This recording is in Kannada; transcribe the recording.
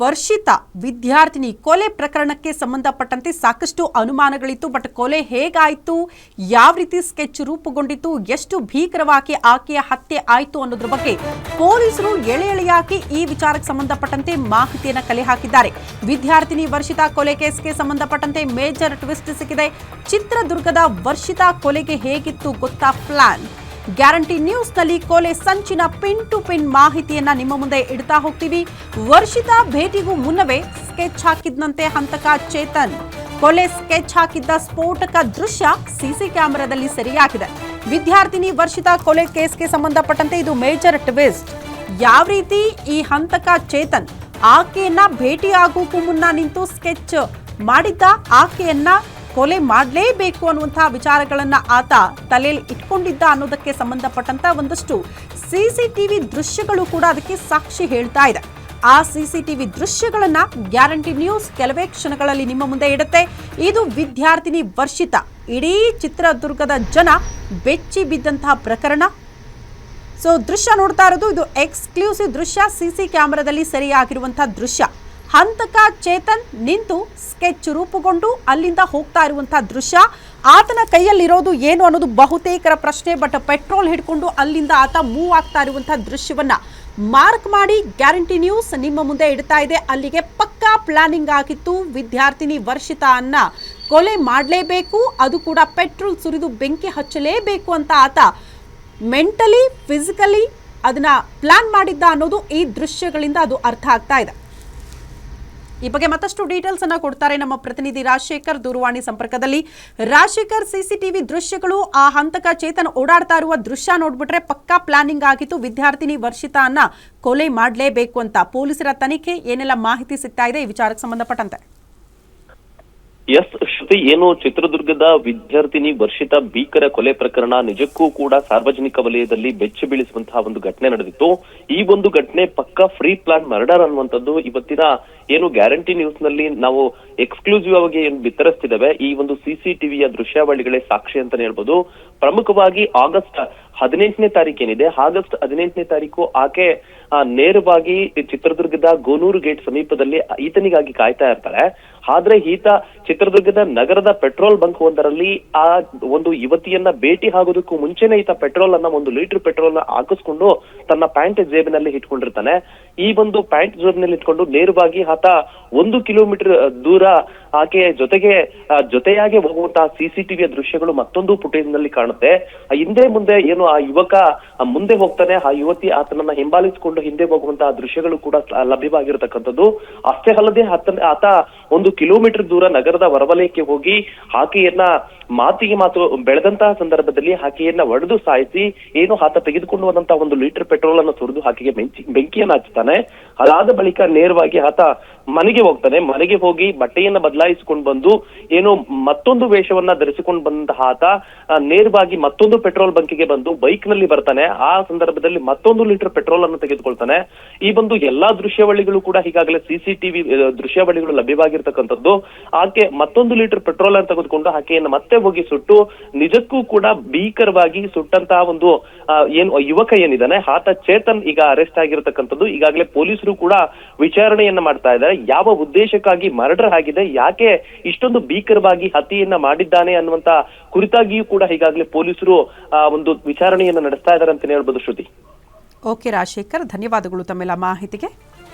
ವರ್ಷಿತಾ ವಿದ್ಯಾರ್ಥಿನಿ ಕೊಲೆ ಪ್ರಕರಣಕ್ಕೆ ಸಂಬಂಧಪಟ್ಟಂತೆ ಸಾಕಷ್ಟು ಅನುಮಾನಗಳಿತ್ತು. ಬಟ್ ಕೊಲೆ ಹೇಗಾಯಿತು, ಯಾವ ರೀತಿ ಸ್ಕೆಚ್ ರೂಪುಗೊಂಡಿತ್ತು, ಎಷ್ಟು ಭೀಕರವಾಗಿ ಆಕೆಯ ಹತ್ಯೆ ಆಯಿತು ಅನ್ನೋದ್ರ ಬಗ್ಗೆ ಪೊಲೀಸರು ಎಳೆಯಾಗಿ ಈ ವಿಚಾರಕ್ಕೆ ಸಂಬಂಧಪಟ್ಟಂತೆ ಮಾಹಿತಿಯನ್ನು ಕಲೆ ಹಾಕಿದ್ದಾರೆ. ವಿದ್ಯಾರ್ಥಿನಿ ವರ್ಷಿತಾ ಕೊಲೆ ಕೇಸ್ಗೆ ಸಂಬಂಧಪಟ್ಟಂತೆ ಮೇಜರ್ ಟ್ವಿಸ್ಟ್ ಸಿಕ್ಕಿದೆ. ಚಿತ್ರದುರ್ಗದ ವರ್ಷಿತಾ ಕೊಲೆಗೆ ಹೇಗಿತ್ತು ಗೊತ್ತಾ ಪ್ಲಾನ್? ಗ್ಯಾರಂಟಿ ನ್ಯೂಸ್ನಲ್ಲಿ ಕೊಲೆ ಸಂಚಿನ ಪಿನ್ ಟು ಪಿನ್ ಮಾಹಿತಿಯನ್ನ ನಿಮ್ಮ ಮುಂದೆ ಇಡ್ತಾ ಹೋಗ್ತೀವಿ. ವರ್ಷಿತಾ ಭೇಟಿಗೂ ಮುನ್ನವೇ ಸ್ಕೆಚ್ ಹಾಕಿದ್ನಂತೆ ಹಂತಕ ಚೇತನ್. ಕೊಲೆ ಸ್ಕೆಚ್ ಹಾಕಿದ್ದ ಸ್ಫೋಟಕ ದೃಶ್ಯ ಸಿಸಿ ಕ್ಯಾಮೆರಾದಲ್ಲಿ ಸೆರೆಯಾಗಿದೆ. ವಿದ್ಯಾರ್ಥಿನಿ ವರ್ಷಿತಾ ಕೊಲೆ ಕೇಸ್ಗೆ ಸಂಬಂಧಪಟ್ಟಂತೆ ಇದು ಮೇಜರ್ ಟ್ವಿಸ್ಟ್. ಯಾವ ರೀತಿ ಈ ಹಂತಕ ಚೇತನ್ ಆಕೆಯನ್ನ ಭೇಟಿಯಾಗೋಕ್ಕೂ ಮುನ್ನ ನಿಂತು ಸ್ಕೆಚ್ ಮಾಡಿದ್ದ, ಆಕೆಯನ್ನ ಕೊಲೆ ಮಾಡಲೇಬೇಕು ಅನ್ನುವಂತಹ ವಿಚಾರಗಳನ್ನ ಆತ ತಲೆಯಲ್ಲಿ ಇಟ್ಕೊಂಡಿದ್ದ ಅನ್ನೋದಕ್ಕೆ ಸಂಬಂಧಪಟ್ಟಂತ ಒಂದಷ್ಟು ಸಿಸಿಟಿವಿ ದೃಶ್ಯಗಳು ಕೂಡ ಅದಕ್ಕೆ ಸಾಕ್ಷಿ ಹೇಳ್ತಾ ಇದೆ. ಆ ಸಿಸಿಟಿವಿ ದೃಶ್ಯಗಳನ್ನ ಗ್ಯಾರಂಟಿ ನ್ಯೂಸ್ ಕೆಲವೇ ಕ್ಷಣಗಳಲ್ಲಿ ನಿಮ್ಮ ಮುಂದೆ ಇಡುತ್ತೆ. ಇದು ವಿದ್ಯಾರ್ಥಿನಿ ವರ್ಷಿತಾ, ಇಡೀ ಚಿತ್ರದುರ್ಗದ ಜನ ಬೆಚ್ಚಿ ಬಿದ್ದಂತಹ ಪ್ರಕರಣ. ಸೊ ದೃಶ್ಯ ನೋಡ್ತಾ ಇರೋದು ಇದು ಎಕ್ಸ್ಕ್ಲೂಸಿವ್ ದೃಶ್ಯ, ಸಿಸಿ ಕ್ಯಾಮೆರಾದಲ್ಲಿ ಸೆರೆಯಾಗಿರುವಂತಹ ದೃಶ್ಯ. ಹಂತಕ ಚೇತನ್ ನಿಂತು ಸ್ಕೆಚ್ ರೂಪುಗೊಂಡು ಅಲ್ಲಿಂದ ಹೋಗ್ತಾ ಇರುವಂತಹ ದೃಶ್ಯ. ಆತನ ಕೈಯಲ್ಲಿರೋದು ಏನು ಅನ್ನೋದು ಬಹುತೇಕರ ಪ್ರಶ್ನೆ. ಬಟ್ ಪೆಟ್ರೋಲ್ ಹಿಡ್ಕೊಂಡು ಅಲ್ಲಿಂದ ಆತ ಮೂವ್ ಆಗ್ತಾ ಇರುವಂತಹ ದೃಶ್ಯವನ್ನ ಮಾರ್ಕ್ ಮಾಡಿ ಗ್ಯಾರಂಟಿ ನ್ಯೂಸ್ ನಿಮ್ಮ ಮುಂದೆ ಇಡ್ತಾ ಇದೆ. ಅಲ್ಲಿಗೆ ಪಕ್ಕಾ ಪ್ಲಾನಿಂಗ್ ಆಗಿತ್ತು. ವಿದ್ಯಾರ್ಥಿನಿ ವರ್ಷಿತಾ ಅನ್ನ ಕೊಲೆ ಮಾಡಲೇಬೇಕು, ಅದು ಕೂಡ ಪೆಟ್ರೋಲ್ ಸುರಿದು ಬೆಂಕಿ ಹಚ್ಚಲೇಬೇಕು ಅಂತ ಆತ ಮೆಂಟಲಿ ಫಿಸಿಕಲಿ ಅದನ್ನ ಪ್ಲಾನ್ ಮಾಡಿದ್ದ ಅನ್ನೋದು ಈ ದೃಶ್ಯಗಳಿಂದ ಅದು ಅರ್ಥ ಆಗ್ತಾ ಇದೆ. ಈ ಬಗ್ಗೆ ಮತ್ತಷ್ಟು ಡೀಟೇಲ್ಸ್ ಅನ್ನ ಕೊಡ್ತಾರೆ ನಮ್ಮ ಪ್ರತಿನಿಧಿ ರಾಜಶೇಖರ್ ದೂರವಾಣಿ ಸಂಪರ್ಕದಲ್ಲಿ. ರಾಜಶೇಖರ್, ಸಿಸಿಟಿವಿ ದೃಶ್ಯಗಳು, ಆ ಹಂತಕ ಚೇತನ್ ಓಡಾಡ್ತಾ ಇರುವ ದೃಶ್ಯ ನೋಡ್ಬಿಟ್ರೆ ಪಕ್ಕಾ ಪ್ಲಾನಿಂಗ್ ಆಗಿತ್ತು. ವಿದ್ಯಾರ್ಥಿನಿ ವರ್ಷಿತಾ ಅನ್ನ ಕೊಲೆ ಮಾಡಲೇಬೇಕು ಅಂತ ಪೊಲೀಸರ ತನಿಖೆ ಏನೆಲ್ಲ ಮಾಹಿತಿ ಸಿಗ್ತಾ ಇದೆ ಈ ವಿಚಾರಕ್ಕೆ ಸಂಬಂಧಪಟ್ಟಂತೆ? ಎಸ್ ಶ್ರುತಿ, ಏನು ಚಿತ್ರದುರ್ಗದ ವಿದ್ಯಾರ್ಥಿನಿ ವರ್ಷಿತಾ ಭೀಕರ ಕೊಲೆ ಪ್ರಕರಣ ನಿಜಕ್ಕೂ ಕೂಡ ಸಾರ್ವಜನಿಕ ವಲಯದಲ್ಲಿ ಬೆಚ್ಚಿ ಬೀಳಿಸುವಂತಹ ಒಂದು ಘಟನೆ ನಡೆದಿತ್ತು. ಈ ಒಂದು ಘಟನೆ ಪಕ್ಕಾ ಫ್ರೀ ಪ್ಲಾನ್ ಮರ್ಡರ್ ಅನ್ನುವಂಥದ್ದು ಇವತ್ತಿನ ಏನು ಗ್ಯಾರಂಟಿ ನ್ಯೂಸ್ ನಲ್ಲಿ ನಾವು ಎಕ್ಸ್ಕ್ಲೂಸಿವ್ ಆಗಿ ಏನು ಬಿತ್ತರಿಸ್ತಿದ್ದೇವೆ ಈ ಒಂದು ಸಿಸಿಟಿವಿಯ ದೃಶ್ಯಾವಳಿಗಳೇ ಸಾಕ್ಷಿ ಅಂತಾನೆ ಹೇಳ್ಬೋದು. ಪ್ರಮುಖವಾಗಿ ಆಗಸ್ಟ್ 18ನೇ ತಾರೀಕು ಏನಿದೆ, ಆಗಸ್ಟ್ 18ನೇ ತಾರೀಕು ಆಕೆ ನೇರವಾಗಿ ಚಿತ್ರದುರ್ಗದ ಗೋನೂರು ಗೇಟ್ ಸಮೀಪದಲ್ಲಿ ಈತನಿಗಾಗಿ ಕಾಯ್ತಾ ಇರ್ತಾರೆ. ಆದ್ರೆ ಈತ ಚಿತ್ರದುರ್ಗದ ನಗರದ ಪೆಟ್ರೋಲ್ ಬಂಕ್ ಒಂದರಲ್ಲಿ ಆ ಒಂದು ಯುವತಿಯನ್ನ ಭೇಟಿ ಆಗೋದಕ್ಕೂ ಮುಂಚೆನೆ ಈತ ಪೆಟ್ರೋಲ್ ಅನ್ನ 1 ಲೀಟರ್ ಪೆಟ್ರೋಲ್ ನ ಹಾಕಿಸ್ಕೊಂಡು ತನ್ನ ಪ್ಯಾಂಟ್ ಜೇಬಿನಲ್ಲಿ ಇಟ್ಕೊಂಡಿರ್ತಾನೆ. ಈ ಒಂದು ಪ್ಯಾಂಟ್ ಜೇಬಿನಲ್ಲಿ ಇಟ್ಕೊಂಡು ನೇರವಾಗಿ ಆತ 1 ಕಿಲೋಮೀಟರ್ ದೂರ ಆಕೆ ಜೊತೆಯಾಗಿ ಹೋಗುವಂತಹ ಸಿಸಿಟಿವಿಯ ದೃಶ್ಯಗಳು ಮತ್ತೊಂದು ಫುಟೇಜ್ ನಲ್ಲಿ ಕಾಣುತ್ತೆ. ಹಿಂದೆ ಮುಂದೆ ಏನು ಆ ಯುವಕ ಮುಂದೆ ಹೋಗ್ತಾನೆ, ಆ ಯುವತಿ ಆತನನ್ನ ಹಿಂಬಾಲಿಸಿಕೊಂಡು ಹಿಂದೆ ಹೋಗುವಂತಹ ದೃಶ್ಯಗಳು ಕೂಡ ಲಭ್ಯವಾಗಿರತಕ್ಕಂಥದ್ದು. ಅಷ್ಟೇ ಅಲ್ಲದೆ ಆತ 1 ಕಿಲೋಮೀಟರ್ ದೂರ ನಗರದ ಹೊರವಲಯಕ್ಕೆ ಹೋಗಿ ಆಕೆಯನ್ನ ಮಾತಿಗೆ ಮಾತು ಬೆಳೆದಂತಹ ಸಂದರ್ಭದಲ್ಲಿ ಆಕೆಯನ್ನ ಒಡೆದು ಸಾಯಿಸಿ ಏನು ಆತ ತೆಗೆದುಕೊಂಡು ಹೋದಂತಹ 1 ಲೀಟರ್ ಪೆಟ್ರೋಲ್ ಅನ್ನು ಸುರಿದು ಆಕೆಗೆ ಬೆಂಕಿಯನ್ನು ಹಚ್ಚುತ್ತಾನೆ. ಅದಾದ ಬಳಿಕ ನೇರವಾಗಿ ಆತ ಮನೆಗೆ ಹೋಗ್ತಾನೆ. ಮನೆಗೆ ಹೋಗಿ ಬಟ್ಟೆಯನ್ನ ಬದಲಾಯಿಸಿಕೊಂಡು ಬಂದು ಏನು ಮತ್ತೊಂದು ವೇಷವನ್ನ ಧರಿಸಿಕೊಂಡು ಬಂದಂತಹ ಆತ ನೇರವಾಗಿ ಮತ್ತೊಂದು ಪೆಟ್ರೋಲ್ ಬಂಕಿಗೆ ಬಂದು ಬೈಕ್ ನಲ್ಲಿ ಬರ್ತಾನೆ. ಆ ಸಂದರ್ಭದಲ್ಲಿ ಮತ್ತೊಂದು ಲೀಟರ್ ಪೆಟ್ರೋಲ್ ಅನ್ನು ತೆಗೆದುಕೊಳ್ತಾನೆ. ಈ ಒಂದು ಎಲ್ಲಾ ದೃಶ್ಯಾವಳಿಗಳು ಕೂಡ ಈಗಾಗಲೇ ಸಿಸಿಟಿವಿ ದೃಶ್ಯಾವಳಿಗಳು ಲಭ್ಯವಾಗಿರ್ತಕ್ಕಂಥದ್ದು. ಆಕೆ ಮತ್ತೊಂದು ಲೀಟರ್ ಪೆಟ್ರೋಲ್ ಅನ್ನು ತೆಗೆದುಕೊಂಡು ಆಕೆಯನ್ನು ಮತ್ತೆ ಹೋಗಿ ಸುಟ್ಟು ನಿಜಕ್ಕೂ ಕೂಡ ಭೀಕರವಾಗಿ ಸುಟ್ಟಂತಹ ಒಂದು ಏನು ಯುವಕ ಏನಿದ್ದಾನೆ ಆತ ಚೇತನ್ ಈಗ ಅರೆಸ್ಟ್ ಆಗಿರತಕ್ಕಂಥದ್ದು. ಈಗಾಗಲೇ ಪೊಲೀಸರು ಕೂಡ ವಿಚಾರಣೆಯನ್ನ ಮಾಡ್ತಾ ಇದ್ದಾರೆ. ಯಾವ ಉದ್ದೇಶಕ್ಕಾಗಿ ಮರ್ಡರ್ ಆಗಿದೆ, ಯಾಕೆ ಇಷ್ಟೊಂದು ಭೀಕರವಾಗಿ ಹತ್ಯೆಯನ್ನ ಮಾಡಿದ್ದಾನೆ ಅನ್ನುವಂತ ಕುರಿತಾಗಿಯೂ ಕೂಡ ಈಗಾಗಲೇ ಪೊಲೀಸರು ಒಂದು ವಿಚಾರಣೆಯನ್ನ ನಡೆಸ್ತಾ ಇದ್ದಾರೆ ಅಂತಾನೆ ಹೇಳ್ಬೋದು ಶ್ರುತಿ. ಓಕೆ ರಾಜಶೇಖರ್, ಧನ್ಯವಾದಗಳು ತಮ್ಮೆಲ್ಲ ಮಾಹಿತಿಗೆ.